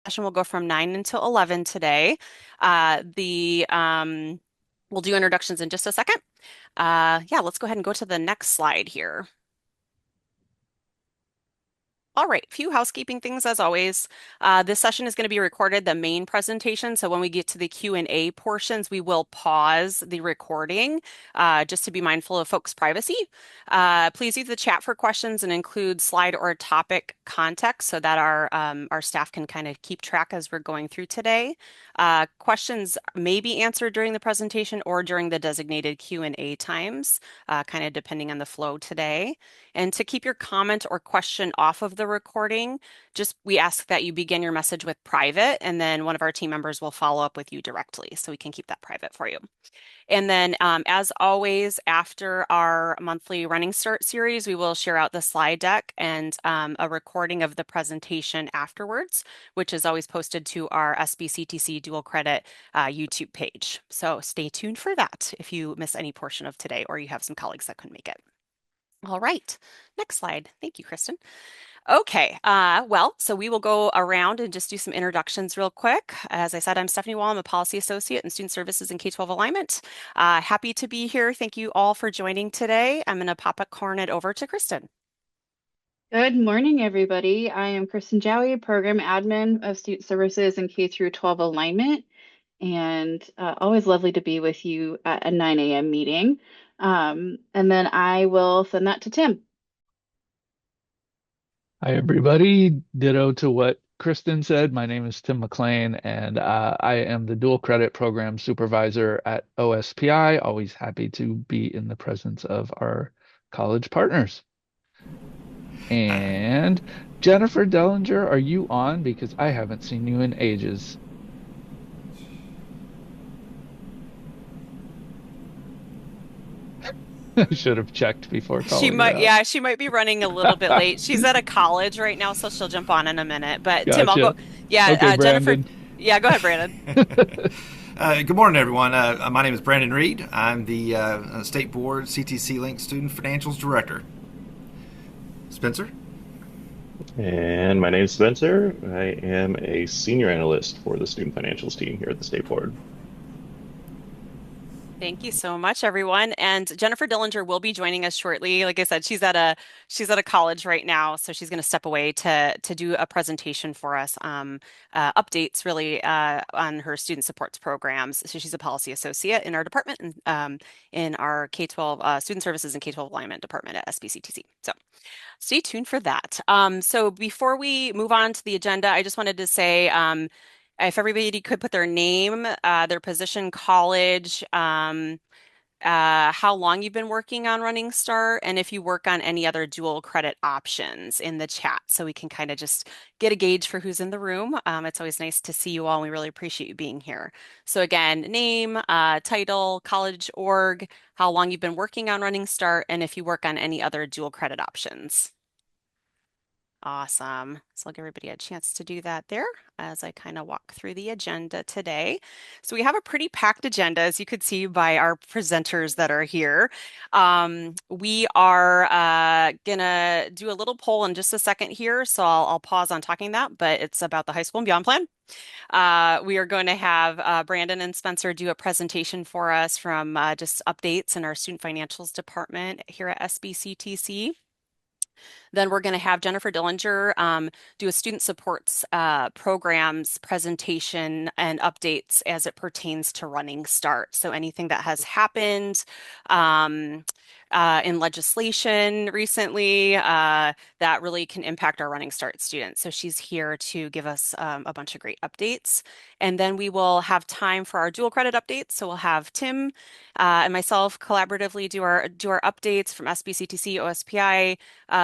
session will go from 9 until 11 today. We'll do introductions in just a second. Yeah, let's go ahead and go to the next slide here. All right, few housekeeping things as always. This session is going to be recorded, the main presentation. So when we get to the Q&A portions, we will pause the recording just to be mindful of folks' privacy. Please use the chat for questions and include slide or topic context so that our staff can kind of keep track as we're going through today. Questions may be answered during the presentation or during the designated Q&A times, kind of depending on the flow today. And to keep your comment or question off of the recording, just we ask that you begin your message with private, and then one of our team members will follow up with you directly so we can keep that private for you. And then, as always, after our monthly Running Start series, we will share out the slide deck and a recording of the presentation afterwards, which is always posted to our SBCTC dual credit YouTube page. So stay tuned for that if you miss any portion of today or you have some colleagues that couldn't make it. All right, next slide. Thank you, Kristen. Okay, so we will go around and just do some introductions real quick. As I said, I'm Stephanie Wall. I'm a Policy Associate in Student Services and K-12 Alignment. Happy to be here. Thank you all for joining today. I'm going to corn it over to Kristen. Good morning, everybody. I am Kristen Jowie, Program Admin of Student Services and K through 12 Alignment, and always lovely to be with you at a 9 a.m. meeting. And then I will send that to Tim. Hi, everybody. Ditto to what Kristen said. My name is Tim McLean, and I am the Dual Credit Program Supervisor at OSPI. Always happy to be in the presence of our college partners. And Jennifer Dellinger, are you on? Because I haven't seen you in ages. I should have checked before calling her out. Yeah, she might be running a little bit late. She's at a college right now, so she'll jump on in a minute. But Tim, I'll go. Gotcha. Yeah, Okay, Jennifer. Brandon. Yeah, go ahead, Brandon. Good morning, everyone. My name is Brandon Reed. I'm the State Board CTC Link Student Financials Director. Spencer? And my name is Spencer. I am a senior analyst for the student financials team here at the State Board. Thank you so much, everyone. And Jennifer Dillinger will be joining us shortly. Like I said, she's at a college right now, so she's going to step away to do a presentation for us, updates really on her student supports programs. So she's a policy associate in our department and in our K-12 student services and K-12 alignment department at SBCTC. So stay tuned for that. So before we move on to the agenda, I just wanted to say if everybody could put their name, their position, college, how long you've been working on Running Start, and if you work on any other dual credit options in the chat, so we can kind of just get a gauge for who's in the room. It's always nice to see you all, and we really appreciate you being here. So again, name, title, college, org, how long you've been working on Running Start, and if you work on any other dual credit options. Awesome. So I'll give everybody a chance to do that there as I kind of walk through the agenda today. So we have a pretty packed agenda, as you could see by our presenters that are here. We are gonna do a little poll in just a second here, so I'll pause on talking that, but it's about the high school and beyond plan. We are going to have Brandon and Spencer do a presentation for us from just updates in our student financials department here at SBCTC. Then we're going to have Jennifer Dillinger do a student supports programs presentation and updates as it pertains to Running Start. So anything that has happened in legislation recently that really can impact our Running Start students. So she's here to give us a bunch of great updates. And then we will have time for our dual credit updates. So we'll have Tim and myself collaboratively do our updates from SBCTC, OSPI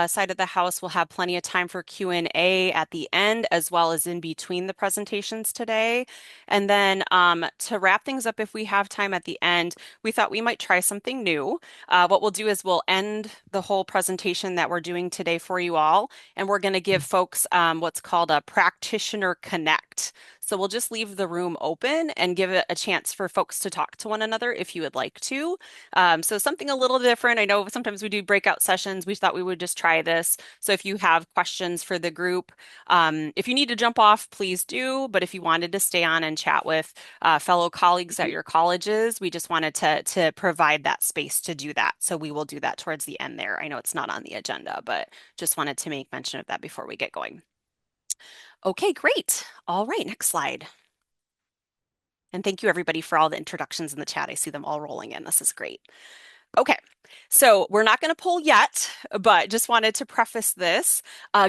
side of the house. We'll have plenty of time for Q&A at the end, as well as in between the presentations today. And then to wrap things up, if we have time at the end, we thought we might try something new. What we'll do is we'll end the whole presentation that we're doing today for you all, and we're going to give folks what's called a practitioner connect. So we'll just leave the room open and give it a chance for folks to talk to one another if you would like to. So something a little different. I know sometimes we do breakout sessions. We thought we would just try this this. So if you have questions for the group, if you need to jump off, please do. But if you wanted to stay on and chat with fellow colleagues at your colleges, we just wanted to provide that space to do that. So we will do that towards the end there. I know it's not on the agenda, but just wanted to make mention of that before we get going. Okay, great. All right, next slide. And thank you everybody for all the introductions in the chat. I see them all rolling in. This is great. Okay, so we're not going to poll yet, but just wanted to preface this.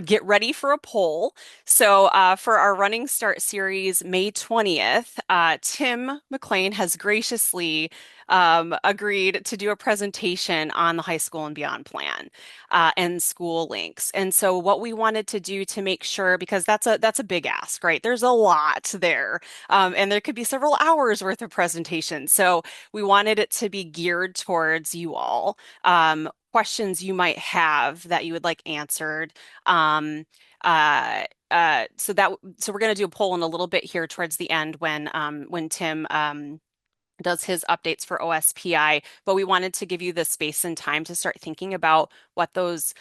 Get ready for a poll. So for our Running Start series, May 20th, Tim McLean has graciously agreed to do a presentation on the high school and beyond plan and school links. And so what we wanted to do to make sure, because that's a big ask, right? There's a lot there, and there could be several hours worth of presentation. So we wanted it to be geared towards you all. Questions you might have that you would like answered. So we're going to do a poll in a little bit here towards the end when Tim does his updates for OSPI, but we wanted to give you the space and time to start thinking about what those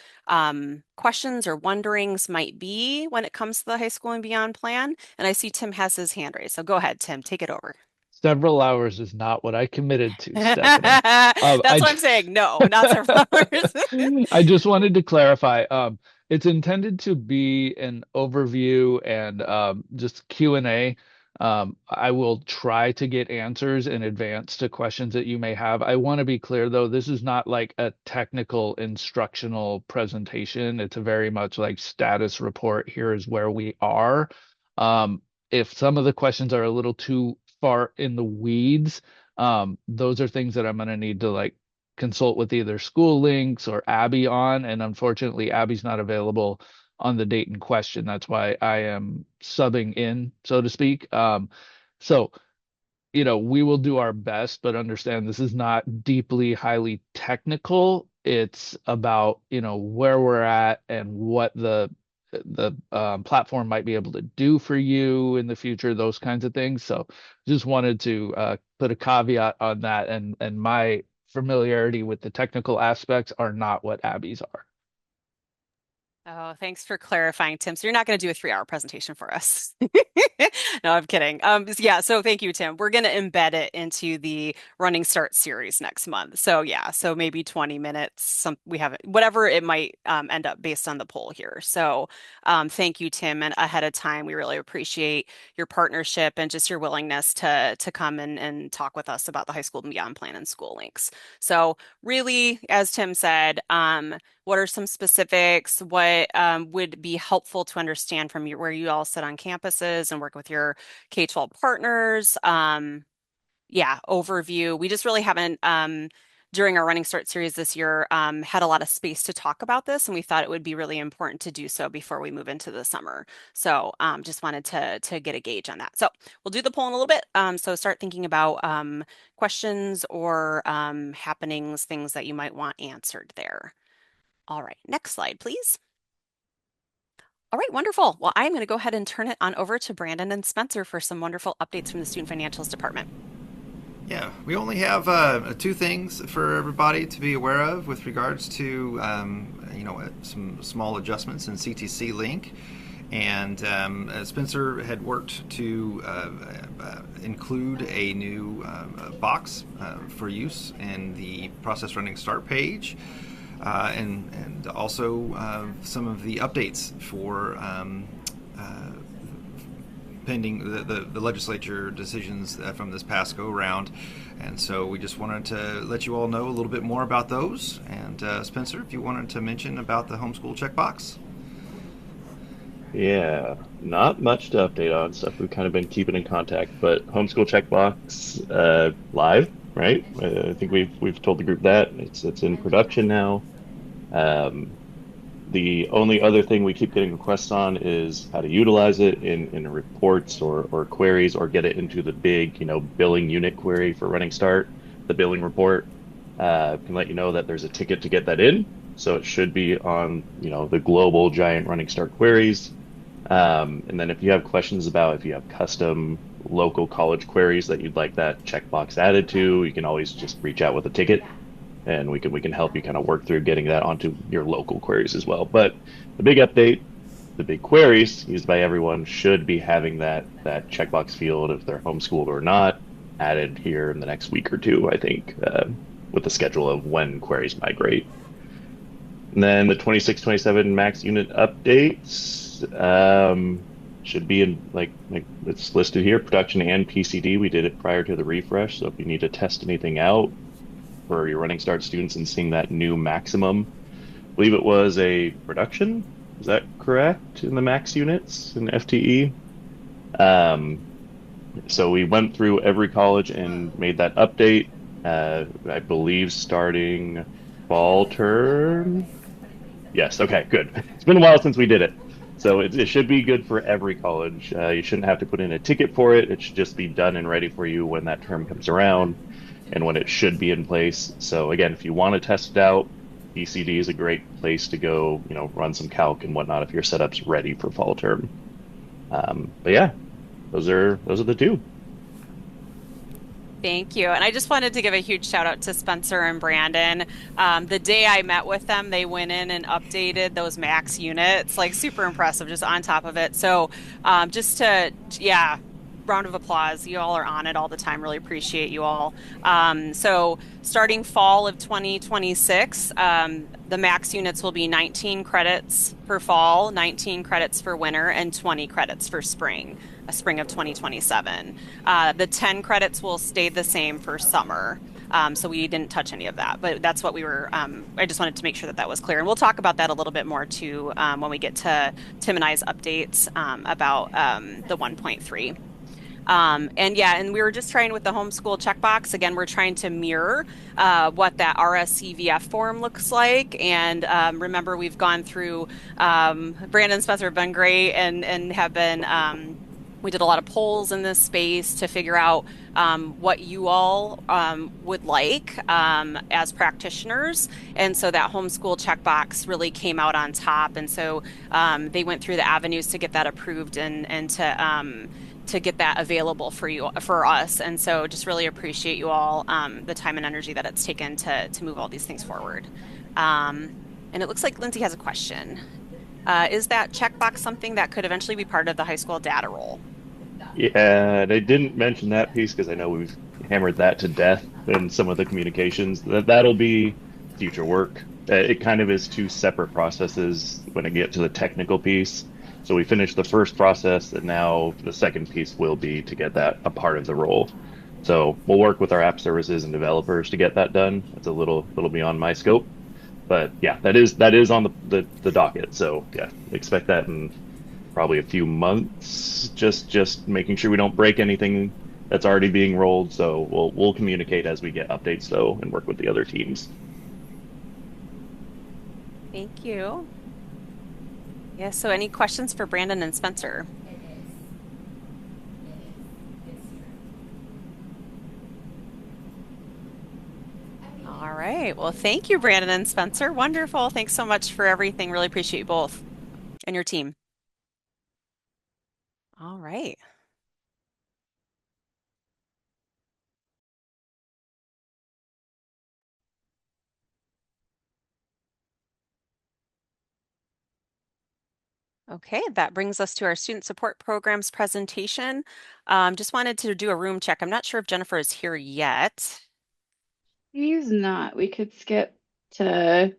questions or wonderings might be when it comes to the high school and beyond plan. And I see Tim has his hand raised. So go ahead, Tim, take it over. Several hours is not what I committed to, Stephanie. That's what I'm saying. No, not several hours. I just wanted to clarify. It's intended to be an overview and just Q&A. I will try to get answers in advance to questions that you may have. I want to be clear, though, this is not like a technical instructional presentation. It's a very much like status report. Here is where we are. If some of the questions are a little too far in the weeds, those are things that I'm going to need to like consult with either school links or Abby on. And unfortunately, Abby's not available on the date in question. That's why I am subbing in, so to speak. So, we will do our best, but understand this is not deeply, highly technical. It's about, where we're at and what the platform might be able to do for you in the future, those kinds of things. So just wanted to put a caveat on that, and my familiarity with the technical aspects are not what Abby's are. Oh, thanks for clarifying, Tim. So you're not going to do a 3-hour presentation for us. No, I'm kidding. Yeah, so thank you, Tim. We're going to embed it into the Running Start series next month. So yeah, so maybe 20 minutes, we haven't, whatever it might end up based on the poll here. So thank you, Tim, and ahead of time, we really appreciate your partnership and just your willingness to come and talk with us about the high school and beyond plan and school links. So really, as Tim said, what are some specifics? What would be helpful to understand from where you all sit on campuses and work with your K-12 partners? Yeah, overview. We just really haven't, during our Running Start series this year, had a lot of space to talk about this, and we thought it would be really important to do so before we move into the summer. So just wanted to get a gauge on that. So we'll do the poll in a little bit. So start thinking about questions or happenings, things that you might want answered there. All right, next slide, please. All right, wonderful. Well, I'm going to go ahead and turn it on over to Brandon and Spencer for some wonderful updates from the Student Financials Department. Yeah, we only have 2 things for everybody to be aware of with regards to, some small adjustments in CTC link. And Spencer had worked to include a new box for use in the Process Running Start page. And also some of the updates for pending the legislature decisions from this past go round. And so we just wanted to let you all know a little bit more about those. And Spencer, if you wanted to mention about the homeschool checkbox. Yeah, not much to update on, stuff we've kind of been keeping in contact, but homeschool checkbox live, right? I think we've told the group that it's in production now. The only other thing we keep getting requests on is how to utilize it in reports or queries, or get it into the big, billing unit query for Running Start. The billing report can let you know that there's a ticket to get that in. So it should be on, the global giant Running Start queries. And then if you have questions about if you have custom local college queries that you'd like that checkbox added to, you can always just reach out with a ticket. and we can help you kind of work through getting that onto your local queries as well. But the big update, the big queries used by everyone should be having that checkbox field if they're homeschooled or not added here in the next week or two, I think, with the schedule of when queries migrate. And then the 26-27 max unit updates should be in like it's listed here, production and PCD. We did it prior to the refresh, so if you need to test anything out for your running start students and seeing that new maximum, I believe it was a production. Is that correct in the max units in FTE? Um, so we went through every college and made that update. I believe starting fall term. Yes, okay, good. It's been a while since we did it. So it should be good for every college. You shouldn't have to put in a ticket for it. It should just be done and ready for you when that term comes around and when it should be in place. So again, if you want to test it out, BCD is a great place to go, run some calc and whatnot if your setup's ready for fall term. But yeah, those are the two. Thank you. And I just wanted to give a huge shout out to Spencer and Brandon. The day I met with them, they went in and updated those max units, like super impressive, just on top of it. So yeah, round of applause. You all are on it all the time. Really appreciate you all. So starting fall of 2026, the max units will be 19 credits for fall, 19 credits for winter, and 20 credits for spring. Spring of 2027. The 10 credits will stay the same for summer. So we didn't touch any of that, but that's what we were, I just wanted to make sure that that was clear. And we'll talk about that a little bit more too when we get to Tim and I's updates about the 1.3. And we were just trying with the homeschool checkbox. Again, we're trying to mirror what that RSCVF form looks like. And remember, we've gone through, Brandon and Spencer have been great and have been, we did a lot of polls in this space to figure out what you all would like as practitioners. And so that homeschool checkbox really came out on top. And so they went through the avenues to get that approved and to get that available for us. And so just really appreciate you all the time and energy that it's taken to move all these things forward. And it looks like Lindsay has a question. Is that checkbox something that could eventually be part of the high school data role? Yeah, they didn't mention that piece because I know we've hammered that to death in some of the communications. That'll be future work. It kind of is two separate processes when I get to the technical piece. So we finished the first process, and now the second piece will be to get that a part of the role. So we'll work with our app services and developers to get that done. That's a little beyond my scope, but yeah, that is on the docket. So yeah, expect that in probably a few months. Just making sure we don't break anything that's already being rolled. So we'll communicate as we get updates though, and work with the other teams. Thank you. Yeah, so any questions for Brandon and Spencer? All right. Well, thank you, Brandon and Spencer. Wonderful. Thanks so much for everything. Really appreciate you both and your team. All right. Okay, that brings us to our student support programs presentation. Just wanted to do a room check. I'm not sure if Jennifer is here yet. He's not. We could skip to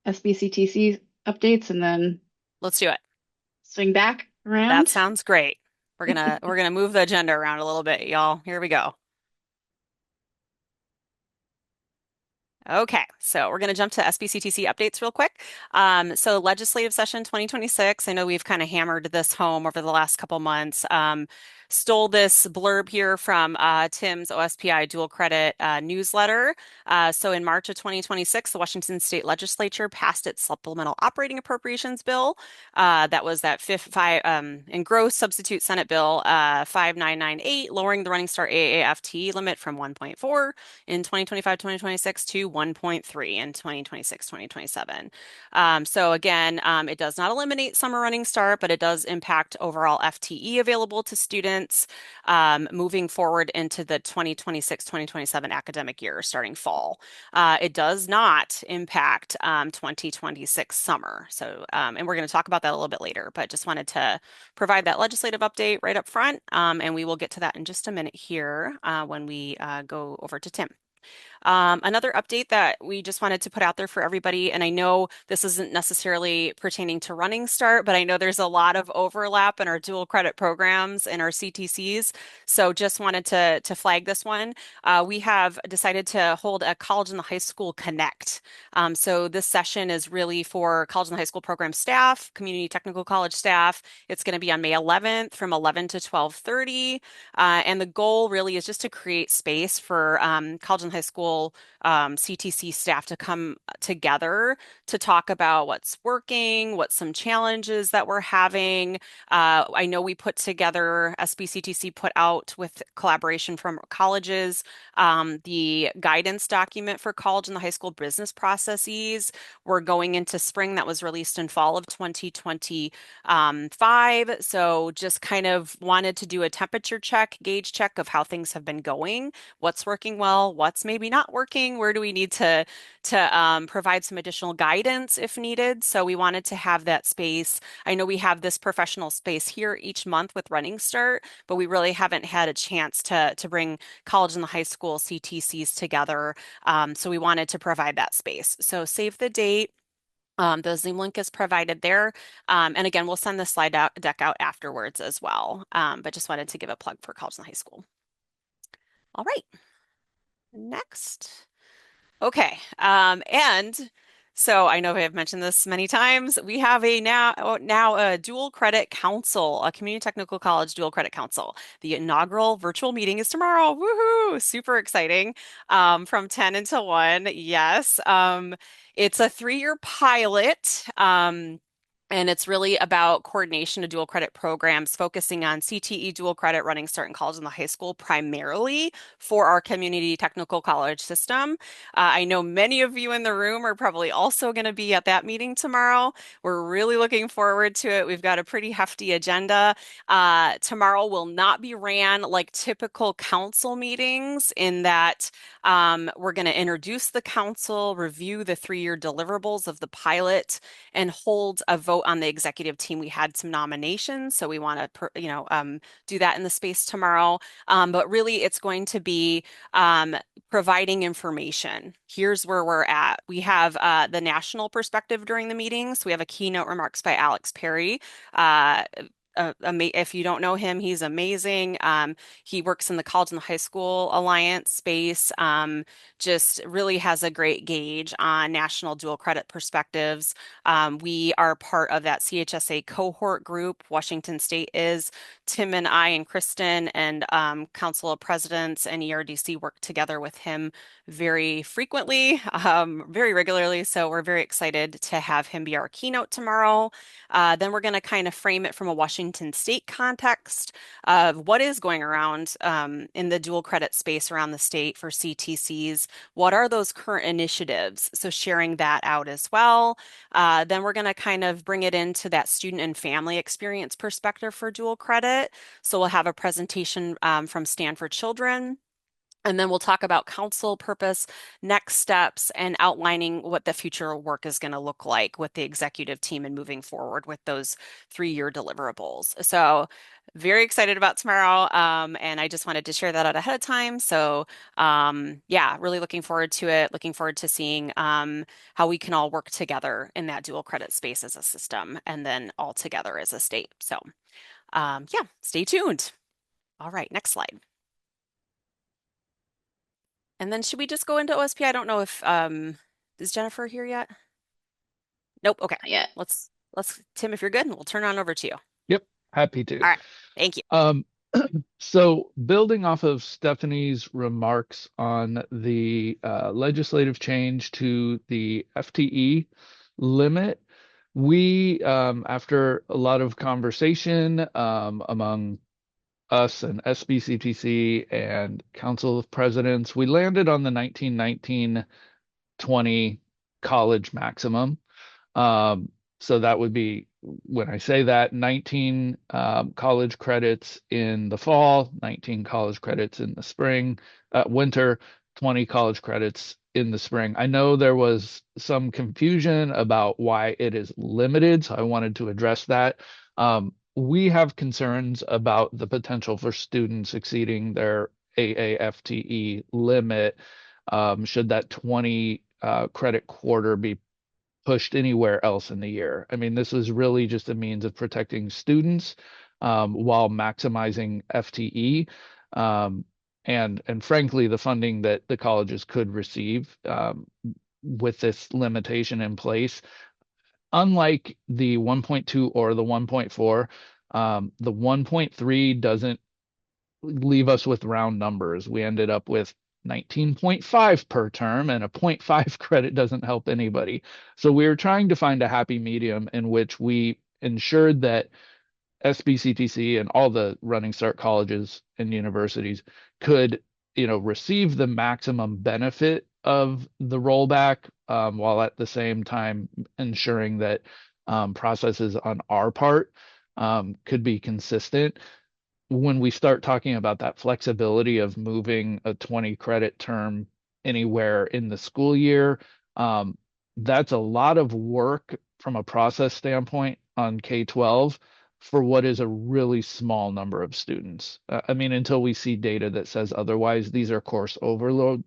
SBCTC updates and then Let's do it. swing back That around. sounds great. We're gonna move the agenda around a little bit, y'all. Here we go. Okay, so we're going to jump to SBCTC updates real quick. So legislative session 2026, I know we've kind of hammered this home over the last couple months. Stole this blurb here from Tim's OSPI dual credit newsletter. So in March of 2026, the Washington State Legislature passed its supplemental operating appropriations bill. That was that in gross substitute Senate bill 5998, lowering the Running Start AAFT limit from 1.4 in 2025-2026 to 1.3 in 2026, 2027. So again, it does not eliminate summer running start, but it does impact overall FTE available to students moving forward into the 2026, 2027 academic year starting fall. It does not impact 2026 summer. So, and we're going to talk about that a little bit later, but just wanted to provide that legislative update right up front. And we will get to that in just a minute here when we go over to Tim. Another update that we just wanted to put out there for everybody, and I know this isn't necessarily pertaining to Running Start, but I know there's a lot of overlap in our dual credit programs and our CTCs. So just wanted to flag this one. We have decided to hold a College and the High School Connect. So this session is really for college and high school program staff, community technical college staff. It's going to be on May 11th from 11 to 12:30. And the goal really is just to create space for college and high school CTC staff to come together to talk about what's working, what some challenges that we're having. I know we put together, SBCTC put out with collaboration from colleges, the guidance document for college and the high school business processes. We're going into spring that was released in fall of 2025. So just kind of wanted to do a temperature check, gauge check of how things have been going, what's working well, what's maybe not working, where do we need to provide some additional guidance if needed. So we wanted to have that space. I know we have this professional space here each month with Running Start, but we really haven't had a chance to bring college and the high school CTCs together. So we wanted to provide that space. So save the date. The Zoom link is provided there. And again, we'll send the deck out afterwards as well. But just wanted to give a plug for college and high school. All right. Next. Okay. And so I know I have mentioned this many times. We have a now a dual credit council, a community technical college dual credit council. The inaugural virtual meeting is tomorrow. Woohoo! Super exciting. From 10 until 1. Yes. It's a 3-year pilot. And it's really about coordination of dual credit programs, focusing on CTE dual credit, Running Start in college and the high school, primarily for our community technical college system. I know many of you in the room are probably also going to be at that meeting tomorrow. We're really looking forward to it. We've got a pretty hefty agenda. Tomorrow will not be ran like typical council meetings in that we're going to introduce the council, review the 3-year deliverables of the pilot, and hold a vote on the executive team. We had some nominations, so we want to, do that in the space tomorrow. But really, it's going to be providing information. Here's where we're at. We have the national perspective during the meetings. We have a keynote remarks by Alex Perry. If you don't know him, he's amazing. He works in the College and the High School Alliance space. Just really has a great gauge on national dual credit perspectives. We are part of that CHSA cohort group. Washington State is. Tim and I and Kristen and Council of Presidents and ERDC work together with him very frequently, very regularly. So we're very excited to have him be our keynote tomorrow. Then we're going to kind of frame it from a Washington State context of what is going around in the dual credit space around the state for CTCs. What are those current initiatives? So sharing that out as well. Then we're going to kind of bring it into that student and family experience perspective for dual credit. So we'll have a presentation from Stanford Children. And then we'll talk about council purpose, next steps, and outlining what the future work is going to look like with the executive team and moving forward with those 3-year deliverables. So very excited about tomorrow. And I just wanted to share that out ahead of time. So yeah, really looking forward to it. Looking forward to seeing how we can all work together in that dual credit space as a system and then all together as a state. So yeah, stay tuned. All right, next slide. And then should we just go into OSP? I don't know if is Jennifer here yet? Nope. Okay. Not yet. Let's Tim, if you're good, we'll turn on over to you. Yep, happy to. All right. Thank you. So building off of Stephanie's remarks on the legislative change to the FTE limit, we, after a lot of conversation among us and SBCTC and Council of Presidents, we landed on the 1919 20 college maximum. So that would be, when I say that, 19 college credits in the fall, 19 college credits in the spring, winter, 20 college credits in the spring. I know there was some confusion about why it is limited, so I wanted to address that. We have concerns about the potential for students exceeding their AAFTE limit, should that 20 credit quarter be pushed anywhere else in the year. I mean, this was really just a means of protecting students, while maximizing FTE, and frankly, the funding that the colleges could receive, with this limitation in place. Unlike the 1.2 or the 1.4, the 1.3 doesn't leave us with round numbers. We ended up with 19.5 per term, and a 0.5 credit doesn't help anybody. So we were trying to find a happy medium in which we ensured that SBCTC and all the Running Start colleges and universities could, receive the maximum benefit of the rollback, while at the same time ensuring that processes on our part could be consistent. When we start talking about that flexibility of moving a 20 credit term anywhere in the school year, that's a lot of work from a process standpoint on K-12 for what is a really small number of students. I mean, until we see data that says otherwise, these are course overload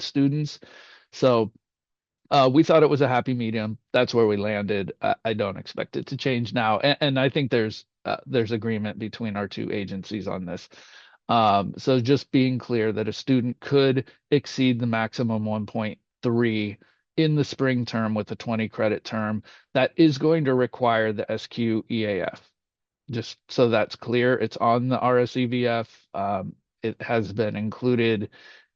students. So we thought it was a happy medium. That's where we landed. I don't expect it to change now, and I think there's agreement between our two agencies on this. So just being clear that a student could exceed the maximum 1.3 in the spring term with a 20 credit term. That is going to require the SQEAF. Just so that's clear, it's on the RSEVF. It has been included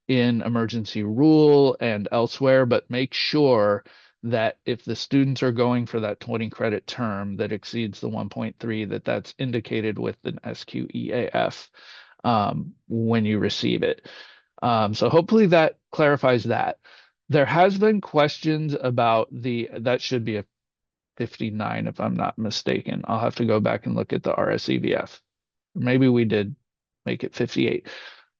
in emergency rule and elsewhere, but make sure that if the students are going for that 20 credit term that exceeds the 1.3, that's indicated with an SQEAF, when you receive it. So hopefully that clarifies that. There has been questions about that should be a 59 if I'm not mistaken. I'll have to go back and look at the RSEVF. Maybe we did make it 58.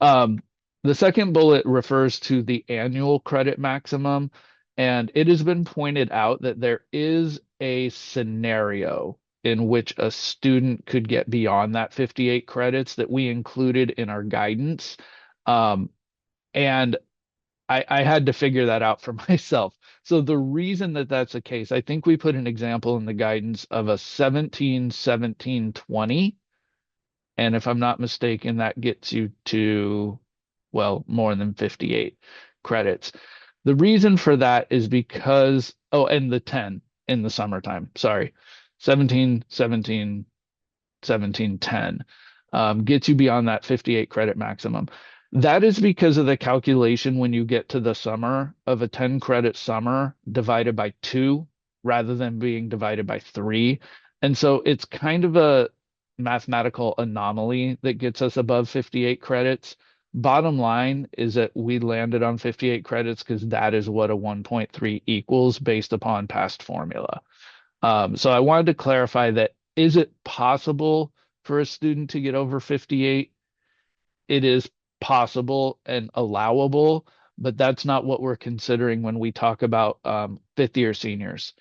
The second bullet refers to the annual credit maximum, and it has been pointed out that there is a scenario in which a student could get beyond that 58 credits that we included in our guidance. And I had to figure that out for myself. So the reason that that's the case, I think we put an example in the guidance of a 17, 17, 20. And if I'm not mistaken, that gets you to, well, more than 58 credits. The reason for that is because, oh, and the 10 in the summertime, sorry, 17, 17, 17, 10, gets you beyond that 58 credit maximum. That is because of the calculation when you get to the summer of a 10 credit summer divided by 2 rather than being divided by 3. And so it's kind of a mathematical anomaly that gets us above 58 credits. Bottom line is that we landed on 58 credits because that is what a 1.3 equals based upon past formula. So I wanted to clarify that. Is it possible for a student to get over 58? It is possible and allowable, but that's not what we're considering when we talk about fifth year seniors,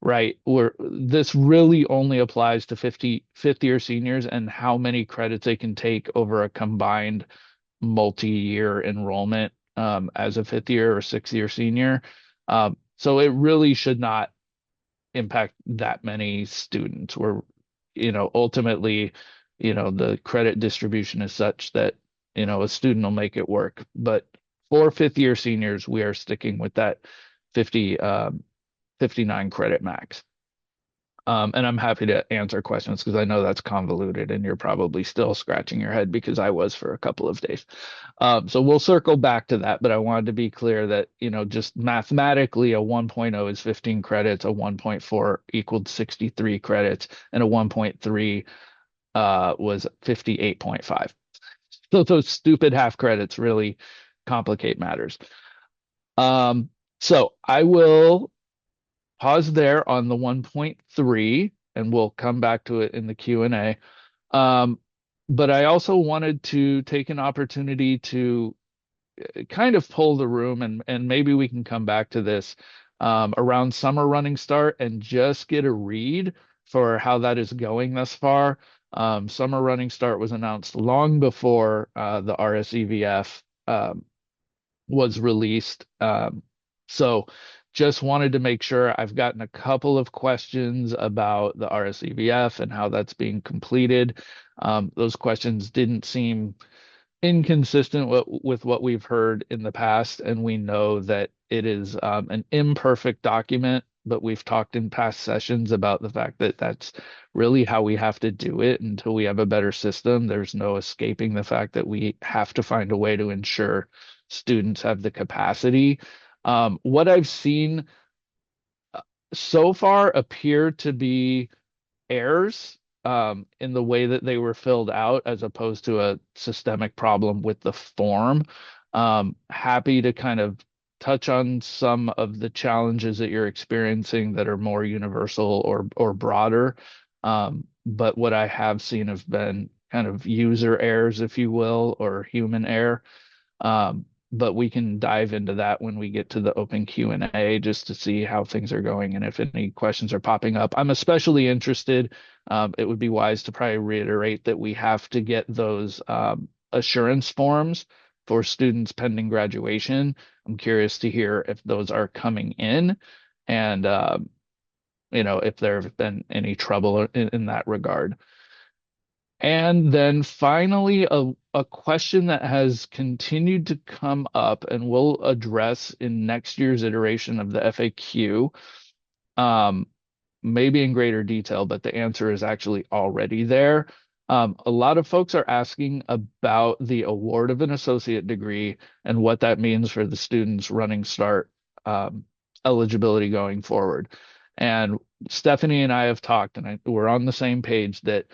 right? This really only applies to fifth year seniors and how many credits they can take over a combined multi-year enrollment, as a fifth year or sixth year senior. So it really should not impact that many students. Ultimately, the credit distribution is such that, a student will make it work. But for fifth year seniors, we are sticking with that 59 credit max. And I'm happy to answer questions because I know that's convoluted and you're probably still scratching your head because I was for a couple of days. So we'll circle back to that, but I wanted to be clear that, just mathematically a 1.0 is 15 credits, a 1.4 equaled 63 credits, and a 1.3 was 58.5. So those stupid half credits really complicate matters. So I will pause there on the 1.3 and we'll come back to it in the Q&A. Um, but I also wanted to take an opportunity to kind of pull the room and maybe we can come back to this around summer running start and just get a read for how that is going thus far. Summer running start was announced long before the RSEVF was released. So just wanted to make sure. I've gotten a couple of questions about the RSEVF and how that's being completed. Those questions didn't seem inconsistent with what we've heard in the past, and we know that it is an imperfect document, but we've talked in past sessions about the fact that that's really how we have to do it until we have a better system. There's no escaping the fact that we have to find a way to ensure students have the capacity. What I've seen so far appear to be errors in the way that they were filled out as opposed to a systemic problem with the form. Happy to kind of touch on some of the challenges that you're experiencing that are more universal or broader. But what I have seen have been kind of user errors, if you will, or human error. But we can dive into that when we get to the open Q&A just to see how things are going and if any questions are popping up. I'm especially interested. It would be wise to probably reiterate that we have to get those assurance forms for students pending graduation. I'm curious to hear if those are coming in and if there have been any trouble in that regard. And then finally, a question that has continued to come up and we'll address in next year's iteration of the FAQ, um, maybe in greater detail, but the answer is actually already there. A lot of folks are asking about the award of an associate degree and what that means for the students running start eligibility going forward. And Stephanie and I have talked, and we're on the same page that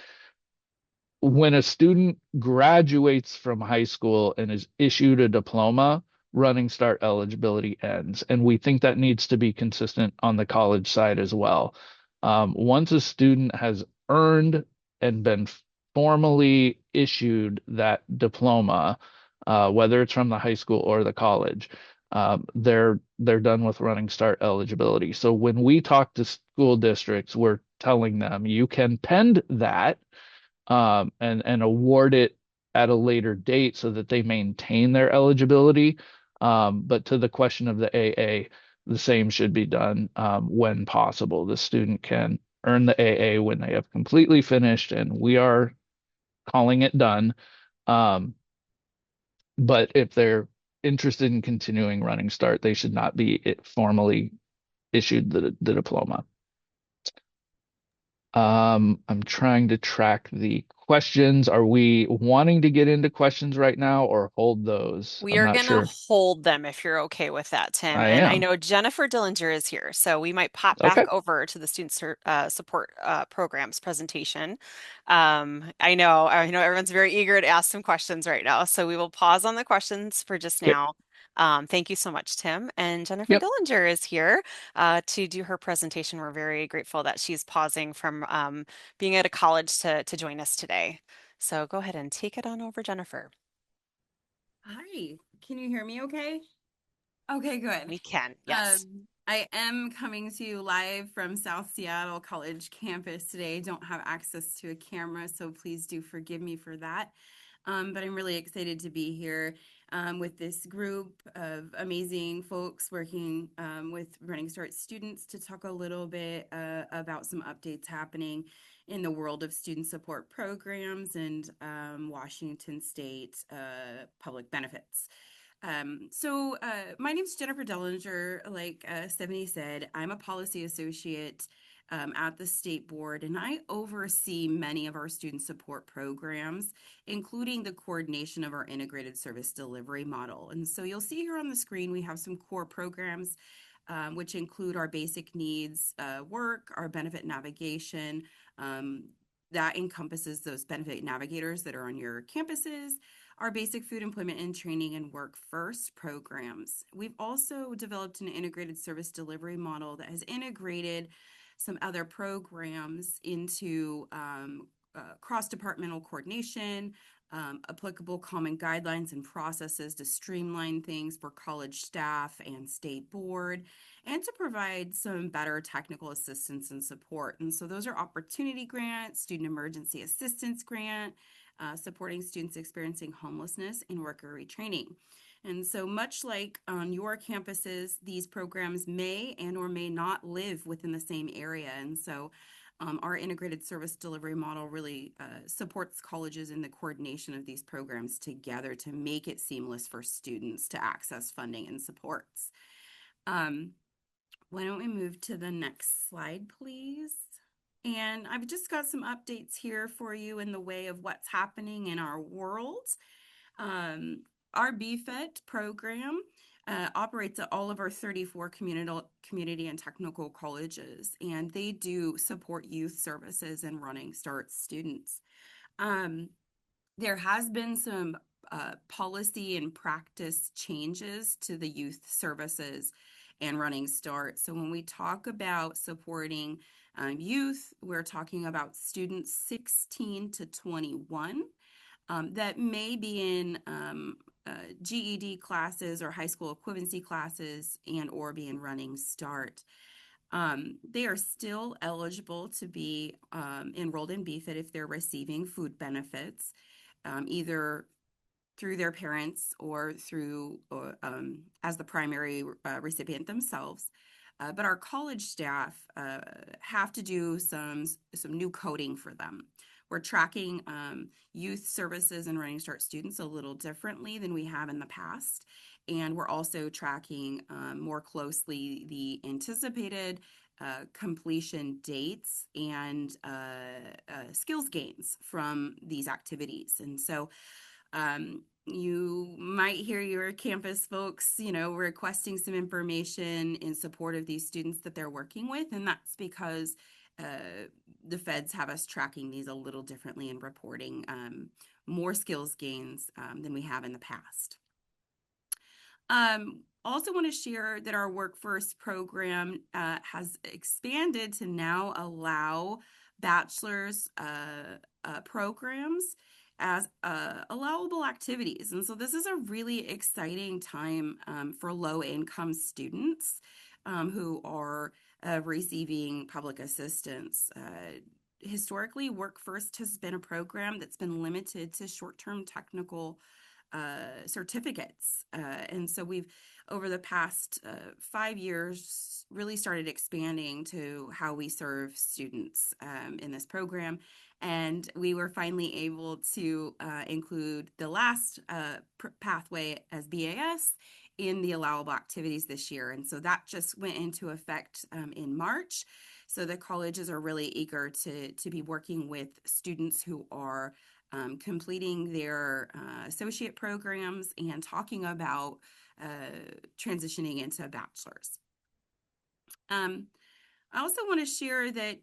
when a student graduates from high school and is issued a diploma, running start eligibility ends. And we think that needs to be consistent on the college side as well. Once a student has earned and been formally issued that diploma, whether it's from the high school or the college, they're done with running start eligibility. So when we talk to school districts, we're telling them you can pend that and award it at a later date so that they maintain their eligibility. But to the question of the AA, the same should be done when possible. The student can earn the AA when they have completely finished, and we are calling it done. Um, but if they're interested in continuing running start, they should not be formally issued the diploma. I'm trying to track the questions. Are we wanting to get into questions right now or hold those? We I'm are not going to sure. hold them if you're okay with that, Tim. I And I am. know Jennifer Dillinger is here, so we might pop back Okay. over to the support programs presentation. I know everyone's very eager to ask some questions right now, so we will pause on the questions for just Okay. now. Thank you so much, Tim. And Jennifer Yep. Dillinger is here to do her presentation. We're very grateful that she's pausing from being at a college to join us today. So go ahead and take it on over, Jennifer. Hi, can you hear me okay? Okay, good. We can, yes. I am coming to you live from South Seattle College campus today. Don't have access to a camera, so please do forgive me for that. But I'm really excited to be here with this group of amazing folks working with Running Start students to talk a little bit about some updates happening in the world of student support programs and Washington State public benefits. My name's Jennifer Dellinger. Like Stephanie said, I'm a policy associate at the state board, and I oversee many of our student support programs, including the coordination of our integrated service delivery model. And so you'll see here on the screen, we have some core programs, which include our basic needs work, our benefit navigation, that encompasses those benefit navigators that are on your campuses, our basic food employment and training and work first programs. We've also developed an integrated service delivery model that has integrated some other programs into cross-departmental coordination, applicable common guidelines and processes to streamline things for college staff and state board, and to provide some better technical assistance and support. And so those are opportunity grants, student emergency assistance grant, supporting students experiencing homelessness and worker retraining. And so much like on your campuses, these programs may and or may not live within the same area. And so our integrated service delivery model really supports colleges in the coordination of these programs together to make it seamless for students to access funding and supports. Why don't we move to the next slide, please? And I've just got some updates here for you in the way of what's happening in our world. Our BFET program operates at all of our 34 community and technical colleges, and they do support youth services and Running Start students. There has been some policy and practice changes to the youth services and Running Start. So when we talk about supporting youth, we're talking about students 16 to 21 that may be in GED classes or high school equivalency classes and or be in Running Start. They are still eligible to be enrolled in BFIT if they're receiving food benefits, either through their parents or through as the primary recipient themselves. But our college staff have to do some new coding for them. We're tracking youth services and Running Start students a little differently than we have in the past. And we're also tracking more closely the anticipated completion dates and skills gains from these activities. And so you might hear your campus folks, requesting some information in support of these students that they're working with. And that's because the feds have us tracking these a little differently and reporting more skills gains than we have in the past. Also want to share that our Work First program has expanded to now allow bachelor's programs as allowable activities. And so this is a really exciting time for low-income students who are receiving public assistance. Historically, Work First has been a program that's been limited to short-term technical certificates. And so we've, over the past 5 years, really started expanding to how we serve students in this program. And we were finally able to include the last pathway as BAS in the allowable activities this year. And so that just went into effect in March. So the colleges are really eager to be working with students who are completing their associate programs and talking about transitioning into a bachelor's. I also want to share that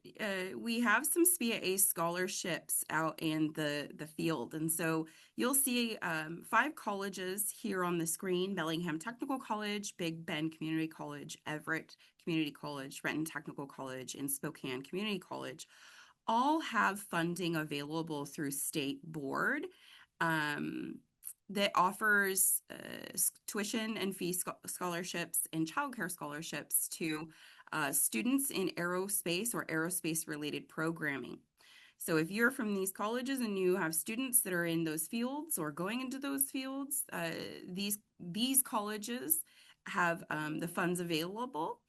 we have some SBCTC scholarships out in the field. And so you'll see 5 colleges here on the screen: Bellingham Technical College, Big Bend Community College, Everett Community College, Renton Technical College, and Spokane Community College. All have funding available through state board that offers tuition and fee scholarships and childcare scholarships to students in aerospace or aerospace related programming. So if you're from these colleges and you have students that are in those fields or going into those fields, these colleges have the funds available.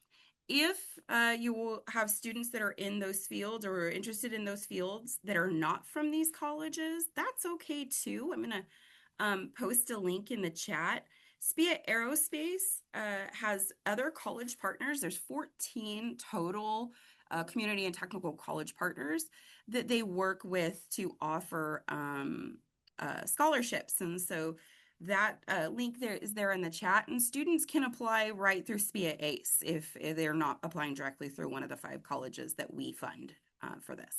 If you will have students that are in those fields or are interested in those fields that are not from these colleges, that's okay too. I'm going to post a link in the chat. SBCTC Aerospace has other college partners. There's 14 total community and technical college partners that they work with to offer scholarships. And so that link there is there in the chat, and students can apply right through SBCTC ACE if they're not applying directly through one of the 5 colleges that we fund for this.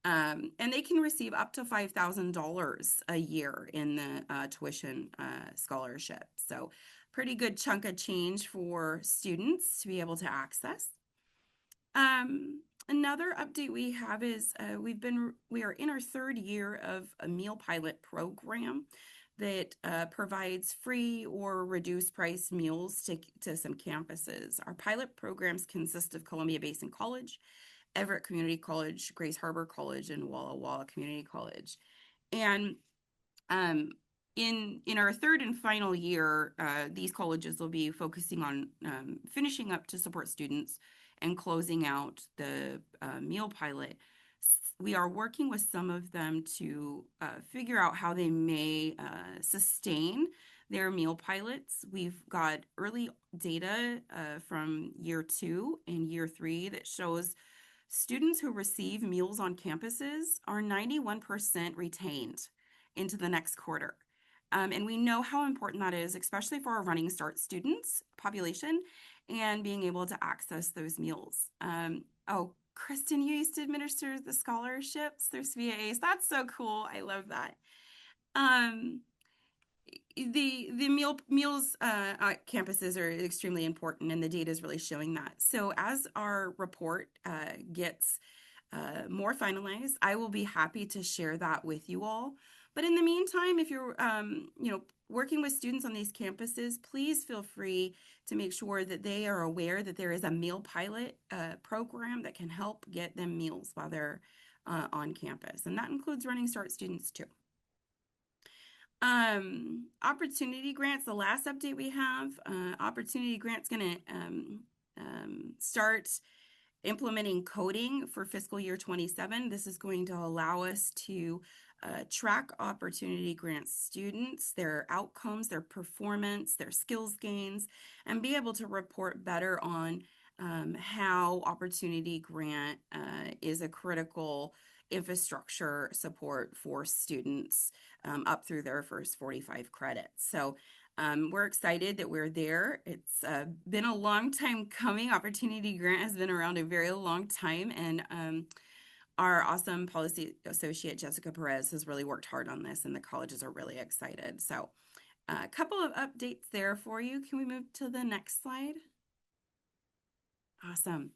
And they can receive up to $5,000 a year in the tuition scholarship. So pretty good chunk of change for students to be able to access. Another update we have is we are in our third year of a meal pilot program that provides free or reduced price meals to some campuses. Our pilot programs consist of Columbia Basin College, Everett Community College, Grace Harbor College, and Walla Walla Community College. And um, in our third and final year, these colleges will be focusing on finishing up to support students and closing out the meal pilot. We are working with some of them to figure out how they may sustain their meal pilots. We've got early data from year 2 and year 3 that shows students who receive meals on campuses are 91% retained into the next quarter. And we know how important that is, especially for our Running Start students population and being able to access those meals. Oh, Kristen, you used to administer the scholarships through SBCTC. That's so cool. I love that. The meals at campuses are extremely important, and the data is really showing that. So as our report gets more finalized, I will be happy to share that with you all. But in the meantime, if you're working with students on these campuses, please feel free to make sure that they are aware that there is a meal pilot program that can help get them meals while they're on campus, and that includes Running Start students too. Opportunity grants, the last update we have, opportunity grants going to start implementing coding for fiscal year 27. This is going to allow us to track opportunity grant students, their outcomes, their performance, their skills gains, and be able to report better on how opportunity grant is a critical infrastructure support for students up through their first 45 credits. So we're excited that we're there. It's been a long time coming. Opportunity Grant has been around a very long time, and our awesome policy associate, Jessica Perez, has really worked hard on this, and the colleges are really excited. So a couple of updates there for you. Can we move to the next slide? Awesome.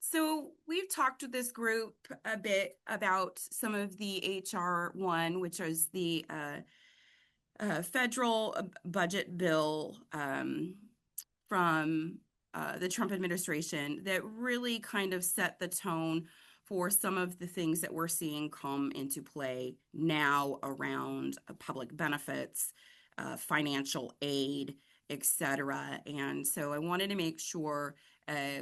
So we've talked with this group a bit about some of the HR1, which is the federal budget bill from the Trump administration that really kind of set the tone for some of the things that we're seeing come into play now around public benefits, financial aid, etc. And so I wanted to make sure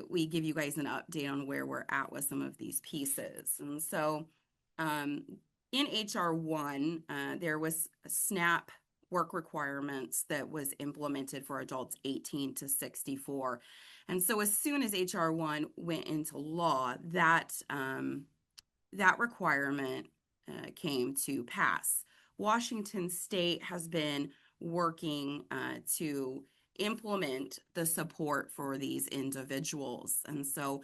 we give you guys an update on where we're at with some of these pieces. And so in HR1, there was a SNAP work requirements that was implemented for adults 18 to 64. And so as soon as HR1 went into law, that requirement came to pass. Washington State has been working to implement the support for these individuals. And so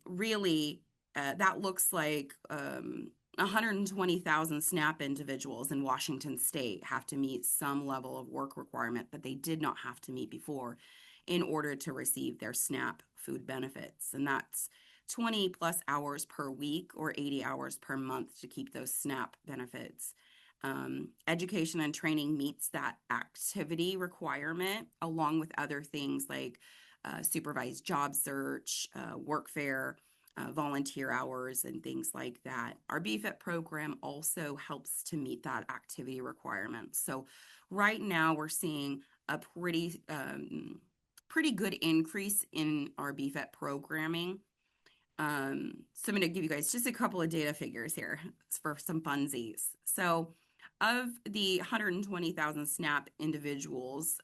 really that looks like 120,000 SNAP individuals in Washington State have to meet some level of work requirement that they did not have to meet before in order to receive their SNAP food benefits. And that's 20 plus hours per week or 80 hours per month to keep those SNAP benefits. Education and training meets that activity requirement, along with other things like supervised job search, workfare, volunteer hours, and things like that. Our BFIT program also helps to meet that activity requirement. So right now we're seeing a pretty good increase in our BFIT programming. So I'm going to give you guys just a couple of data figures here for some funsies. So of the 120,000 SNAP individuals,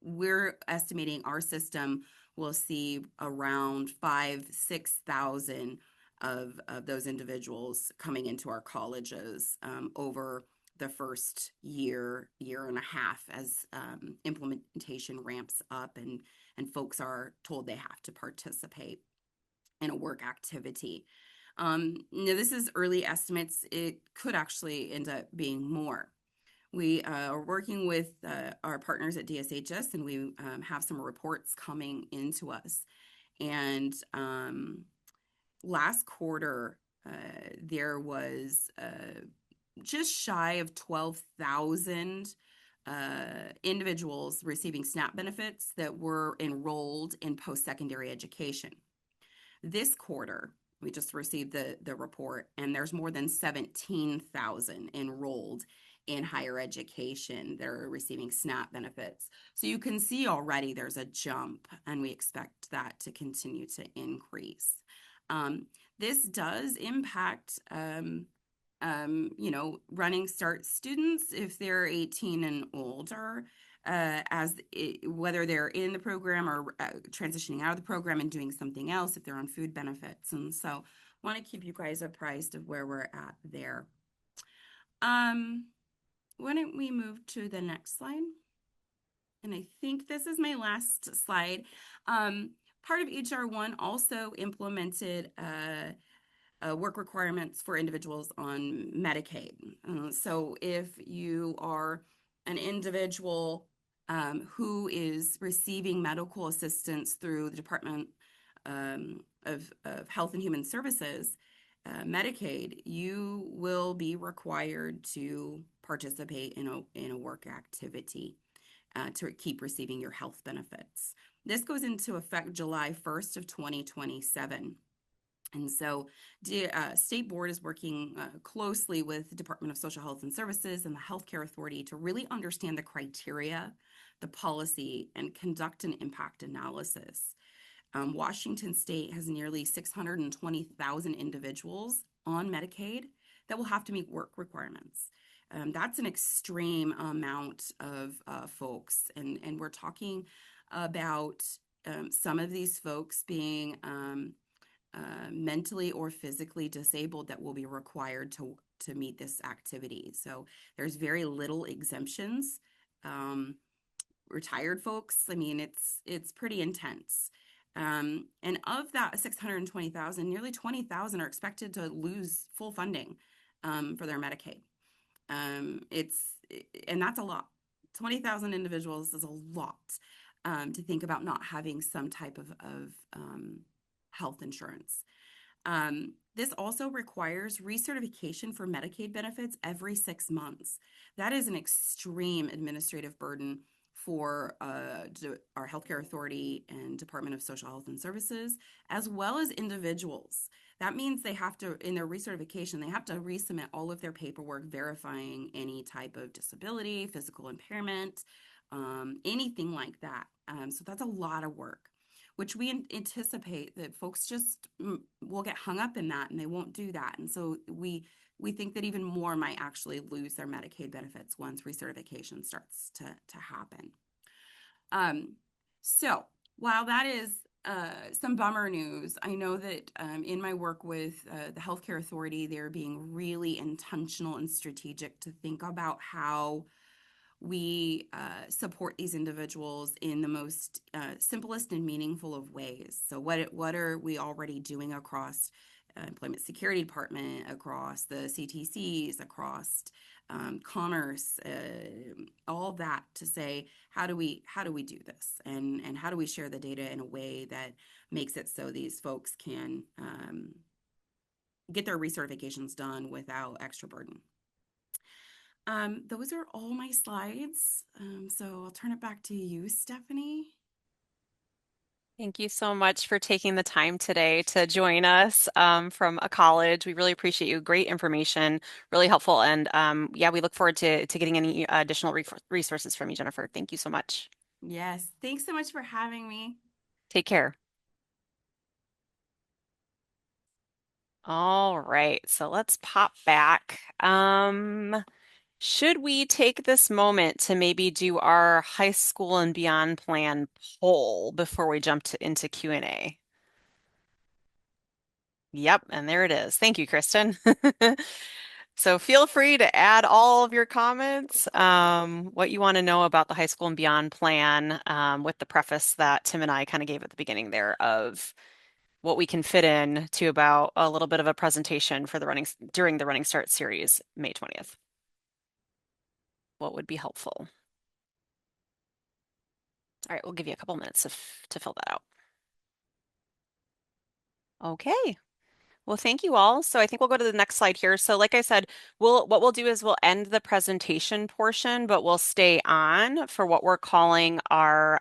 we're estimating our system will see around 6,000 of those individuals coming into our colleges over the first year and a half as implementation ramps up and folks are told they have to participate in a work activity. Now this is early estimates. It could actually end up being more. We are working with our partners at DSHS, and we have some reports coming into us. And last quarter, there was just shy of 12,000 individuals receiving SNAP benefits that were enrolled in post-secondary education. This quarter, we just received the report, and there's more than 17,000 enrolled in higher education that are receiving SNAP benefits. So you can see already there's a jump, and we expect that to continue to increase. This does impact Running Start students if they're 18 and older, whether they're in the program or transitioning out of the program and doing something else, if they're on food benefits. And so I want to keep you guys apprised of where we're at there. Why don't we move to the next slide? And I think this is my last slide. Part of HR1 also implemented work requirements for individuals on Medicaid. So if you are an individual who is receiving medical assistance through the Department of Health and Human Services, Medicaid, you will be required to participate in a work activity to keep receiving your health benefits. This goes into effect July 1st of 2027. And so the State Board is working closely with the Department of Social Health and Services and the Healthcare Authority to really understand the criteria, the policy, and conduct an impact analysis. Washington State has nearly 620,000 individuals on Medicaid that will have to meet work requirements. That's an extreme amount of folks, and we're talking about some of these folks being mentally or physically disabled that will be required to meet this activity. So there's very little exemptions. Retired folks, I mean, it's pretty intense. And of that 620,000, nearly 20,000 are expected to lose full funding for their Medicaid. And that's a lot. 20,000 individuals is a lot to think about not having some type of health insurance. This also requires recertification for Medicaid benefits every 6 months. That is an extreme administrative burden for our Healthcare Authority and Department of Social Health and Services, as well as individuals. That means they have to, in their recertification, they have to resubmit all of their paperwork verifying any type of disability, physical impairment, anything like that. So that's a lot of work, which we anticipate that folks just will get hung up in that and they won't do that. And so we think that even more might actually lose their Medicaid benefits once recertification starts to happen. So while that is some bummer news, I know that in my work with the Healthcare Authority, they're being really intentional and strategic to think about how we support these individuals in the most simplest and meaningful of ways. So what are we already doing across Employment Security Department, across the CTCs, across commerce, all that to say, how do we do this, and how do we share the data in a way that makes it so these folks can get their recertifications done without extra burden. Those are all my slides. So I'll turn it back to you, Stephanie. Thank you so much for taking the time today to join us from a college. We really appreciate you. Great information, really helpful. And yeah, we look forward to getting any additional resources from you, Jennifer. Thank you so much. Yes, thanks so much for having me. Take care. All right, so let's pop back. Should we take this moment to maybe do our high school and beyond plan poll before we jump into Q&A? Yep, and there it is. Thank you, Kristen. So feel free to add all of your comments, what you want to know about the high school and beyond plan, with the preface that Tim and I kind of gave at the beginning there of what we can fit in to about a little bit of a presentation for the during the Running Start series, May 20th. What would be helpful? All right, we'll give you a couple minutes to fill that out. Okay. Well, thank you all. So I think we'll go to the next slide here. So like I said, what we'll do is we'll end the presentation portion, but we'll stay on for what we're calling our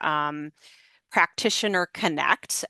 Practitioner Connect.